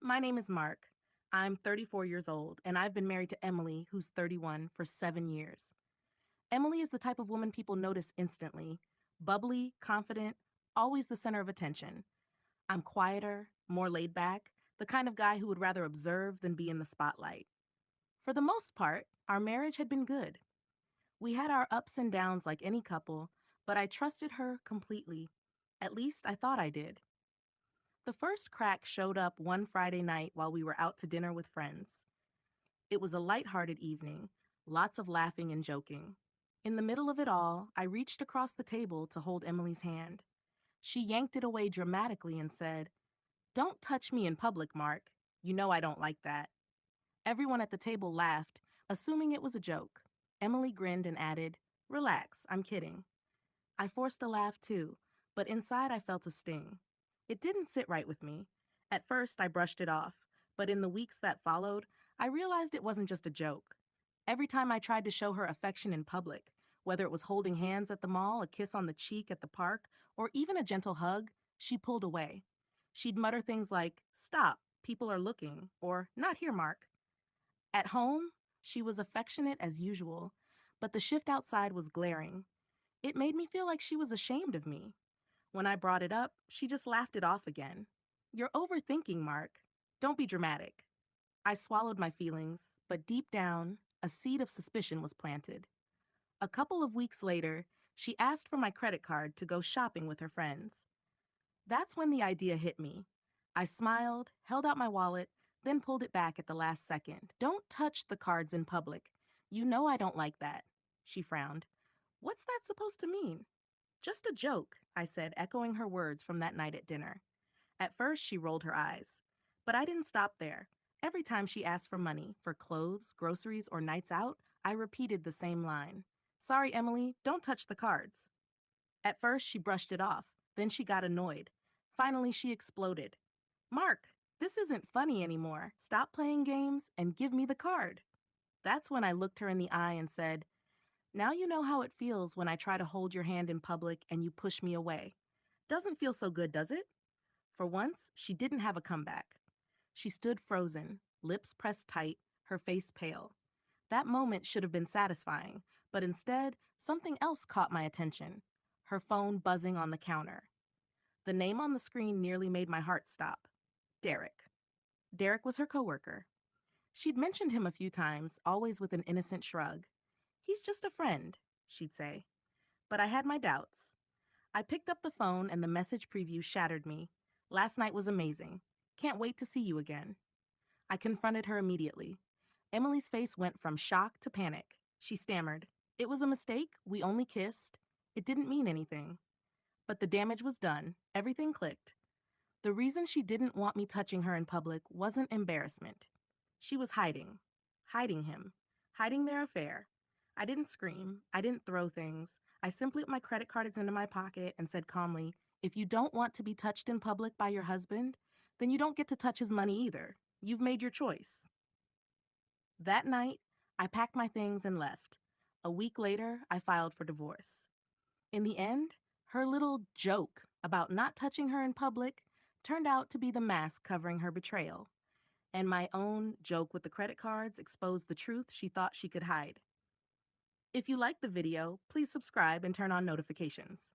My name is Mark. I'm 34 years old, and I've been married to Emily, who's 31, for 7 years. Emily is the type of woman people notice instantly: bubbly, confident, always the center of attention. I'm quieter, more laid back, the kind of guy who would rather observe than be in the spotlight. For the most part, our marriage had been good. We had our ups and downs like any couple, but I trusted her completely. At least I thought I did. The first crack showed up one Friday night while we were out to dinner with friends. It was a light-hearted evening, lots of laughing and joking. In the middle of it all, I reached across the table to hold Emily's hand. She yanked it away dramatically and said, "Don't touch me in public, Mark. You know I don't like that." Everyone at the table laughed, assuming it was a joke. Emily grinned and added, "Relax, I'm kidding." I forced a laugh too, but inside I felt a sting. It didn't sit right with me. At first, I brushed it off, but in the weeks that followed, I realized it wasn't just a joke. Every time I tried to show her affection in public, whether it was holding hands at the mall, a kiss on the cheek at the park, or even a gentle hug, she pulled away. She'd mutter things like, "Stop, people are looking," or "Not here, Mark." At home, she was affectionate as usual, but the shift outside was glaring. It made me feel like she was ashamed of me. When I brought it up, she just laughed it off again. "You're overthinking, Mark. Don't be dramatic." I swallowed my feelings, but deep down, a seed of suspicion was planted. A couple of weeks later, she asked for my credit card to go shopping with her friends. That's when the idea hit me. I smiled, held out my wallet, then pulled it back at the last second. "Don't touch the cards in public. You know I don't like that." She frowned. "What's that supposed to mean?" "Just a joke," I said, echoing her words from that night at dinner. At first, she rolled her eyes. But I didn't stop there. Every time she asked for money, for clothes, groceries, or nights out, I repeated the same line. "Sorry, Emily, don't touch the cards." At first, she brushed it off. Then she got annoyed. Finally, she exploded. "Mark, this isn't funny anymore. Stop playing games and give me the card." That's when I looked her in the eye and said, "Now you know how it feels when I try to hold your hand in public and you push me away. Doesn't feel so good, does it?" For once, she didn't have a comeback. She stood frozen, lips pressed tight, her face pale. That moment should have been satisfying, but instead, something else caught my attention: her phone buzzing on the counter. The name on the screen nearly made my heart stop. Derek. Derek was her coworker. She'd mentioned him a few times, always with an innocent shrug. "He's just a friend," she'd say. But I had my doubts. I picked up the phone and the message preview shattered me. "Last night was amazing. Can't wait to see you again." I confronted her immediately. Emily's face went from shock to panic. She stammered, "It was a mistake. We only kissed. It didn't mean anything." But the damage was done. Everything clicked. The reason she didn't want me touching her in public wasn't embarrassment. She was hiding him, hiding their affair. I didn't scream. I didn't throw things. I simply put my credit cards into my pocket and said calmly, "If you don't want to be touched in public by your husband, then you don't get to touch his money either. You've made your choice." That night, I packed my things and left. A week later, I filed for divorce. In the end, her little joke about not touching her in public turned out to be the mask covering her betrayal. And my own joke with the credit cards exposed the truth she thought she could hide. If you liked the video, please subscribe and turn on notifications.